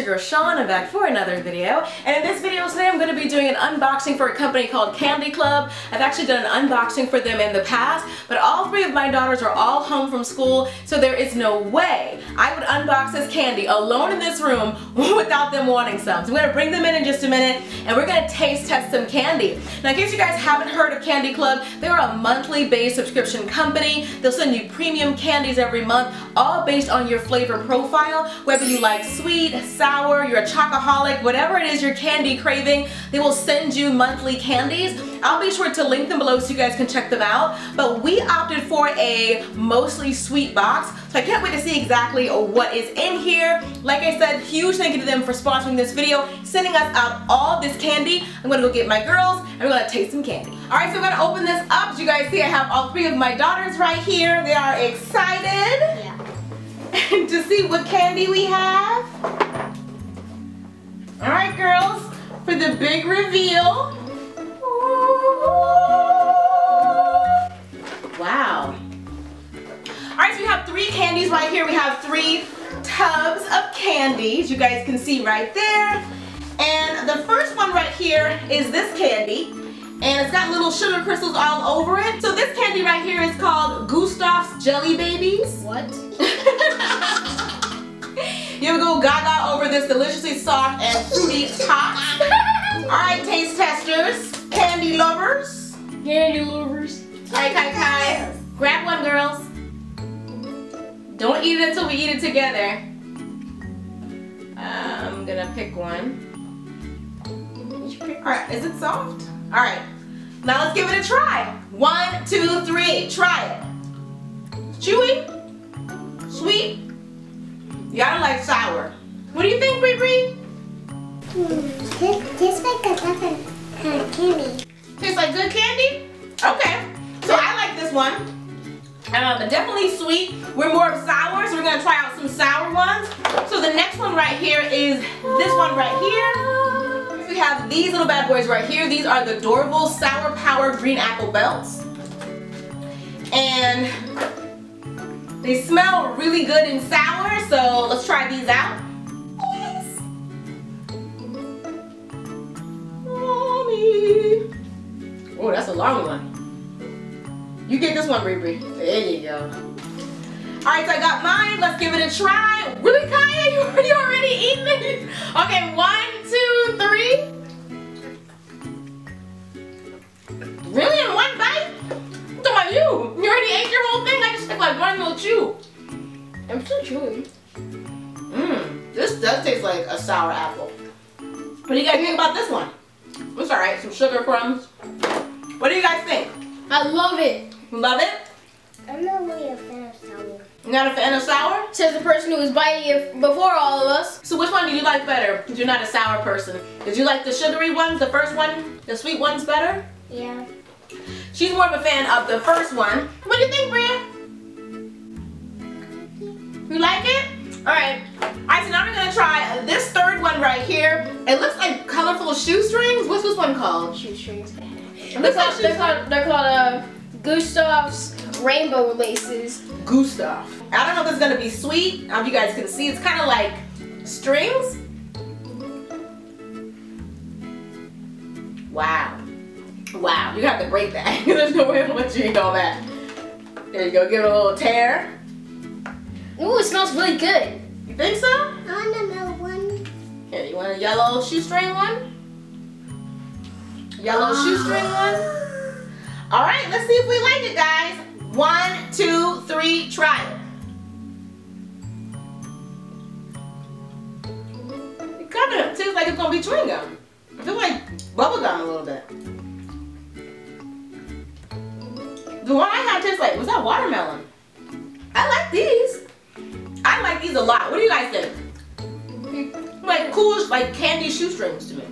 girl Shawn. I'm back for another video, and in this video today I'm going to be doing an unboxing for a company called Candy Club. I've actually done an unboxing for them in the past, but all three of my daughters are all home from school, so there is no way I would unbox this candy alone in this room without them wanting some. So I'm going to bring them in just a minute, and we're going to taste test some candy. Now in case you guys haven't heard of Candy Club, they are a monthly based subscription company. They'll send you premium candies every month, all based on your flavor profile, whether you like sweet, sour, you're a chocoholic, whatever it is your candy craving, they will send you monthly candies. I'll be sure to link them below so you guys can check them out, but we opted for a mostly sweet box, so I can't wait to see exactly what is in here. Like I said, huge thank you to them for sponsoring this video, sending us out all this candy. I'm gonna go get my girls and we're gonna taste some candy. Alright, so I'm gonna open this up. As you guys see, I have all three of my daughters right here. They are excited to see what candy we have. Alright girls, for the big reveal. Wow. Alright, so we have three candies right here. We have three tubs of candies, you guys can see right there. And the first one right here is this candy. And it's got little sugar crystals all over it. So this candy right here is called Gustav's Jelly Babies. What? You would go gaga over this deliciously soft and fruity top. Alright, taste testers, candy lovers. Candy lovers. Alright, Kai. Grab one, girls. Don't eat it until we eat it together. I'm gonna pick one. Alright, is it soft? Alright, now let's give it a try. 1, 2, 3, try it. Chewy? Sweet? You gotta like sour. What do you think, Bree Bree? Tastes like a different kind of candy. Tastes like good candy? Okay, so I like this one. Definitely sweet. We're more of sour, so we're gonna try out some sour ones. So the next one right here is this one right here. We have these little bad boys right here. These are the Dorval Sour Power Green Apple Belts. And they smell really good and sour, so let's try these out. Yes. Mommy. Oh, that's a long one. You get this one, Bree Bree. There you go. Alright, so I got mine. Let's give it a try. Really, Kaya? You already eaten it? Okay, 1, 2, 3. Really, in one bite? I'm talking about you. You already ate your whole thing? I just took like one little chew. I'm still chewing. This does taste like a sour apple. What do you guys think about this one? It's alright, some sugar crumbs. What do you guys think? I love it. You love it? I'm not really a fan of sour. You're not a fan of sour? Says the person who was biting it before all of us. So which one do you like better? Because you're not a sour person. Did you like the sugary ones, the first one? The sweet ones better? Yeah. She's more of a fan of the first one. What do you think, Bria? You like it? Alright. Alright, so now we're going to try this third one right here. It looks like colorful shoestrings. What's this one called? Shoestrings. They're called Gustav's Rainbow Laces. Gustav. I don't know if it's going to be sweet. I don't know if you guys can see. It's kind of like strings. Wow. Wow. You have to break that. There's no way I'm going to let you eat all that. There you go. Give it a little tear. Ooh, it smells really good. You think so? I want another one. Here, you want a yellow shoestring one? Yellow shoestring one? Alright, let's see if we like it, guys. 1, 2, 3, try it. It kind of tastes like it's going to be chewing gum. I feel like bubble gum a little bit. The one I had tastes like, was that watermelon? I like these. I like these a lot. What do you guys think? Like cool, like candy shoestrings to me.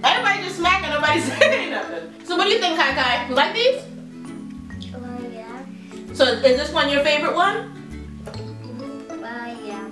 Everybody just smacking, nobody saying nothing. So what do you think, Kai Kai? You like these? Yeah. So is this one your favorite one? Yeah.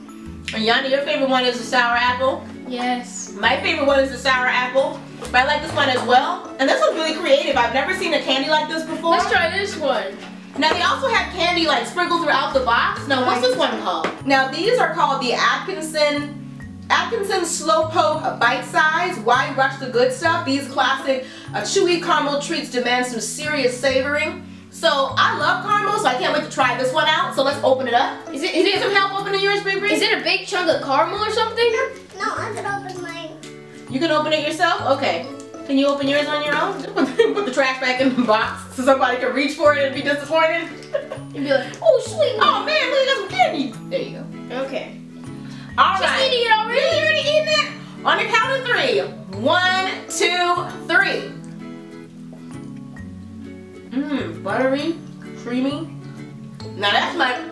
And Yanni, your favorite one is the sour apple? Yes. My favorite one is the sour apple. But I like this one as well. And this one's really creative. I've never seen a candy like this before. Let's try this one. Now they also have candy like sprinkled throughout the box. Now what's this one called? Now these are called the Atkinson Slowpoke Bite Size. Why rush the good stuff? These classic chewy caramel treats demand some serious savoring. So I love caramel, so I can't wait to try this one out. So let's open it up. Is it some help opening yours, baby? Is it a big chunk of caramel or something? No, I can open mine. You can open it yourself? Okay. Can you open yours on your own? Just put the trash back in the box so somebody can reach for it and be disappointed. You'd be like, oh sweet. Oh man, look, got some candy. There you go. Okay. All She's right. eating it already. Really, already eating it? On the count of 3. 1, 2, 3. Mmm, buttery, creamy. Now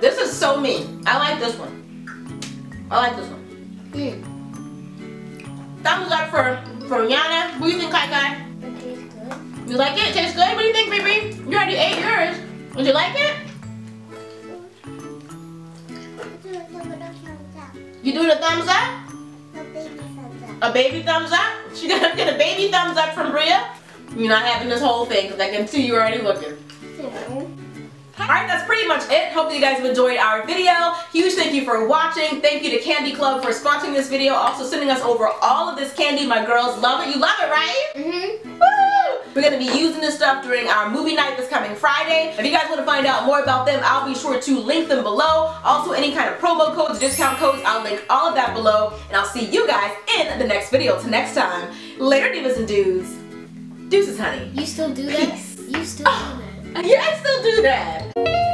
this is so me. I like this one. I like this one. Thumbs up for Yana. What do you think, Kai Kai? It tastes good. You like it? It tastes good? What do you think, baby? You already ate yours. Would you like it? You doing a thumbs up? A baby thumbs up. A baby thumbs up? She gonna get a baby thumbs up from Bria? You're not having this whole thing because I can see you're already looking. Alright, that's pretty much it. Hopefully you guys have enjoyed our video. Huge thank you for watching. Thank you to Candy Club for sponsoring this video. Also sending us over all of this candy. My girls love it. You love it, right? Mm-hmm. Woo! We're going to be using this stuff during our movie night this coming Friday. If you guys want to find out more about them, I'll be sure to link them below. Also, any kind of promo codes, discount codes, I'll link all of that below. And I'll see you guys in the next video. Till next time, later divas and dudes. Deuces, honey. You still do that? Peace. You still do that? Yeah, I still do that.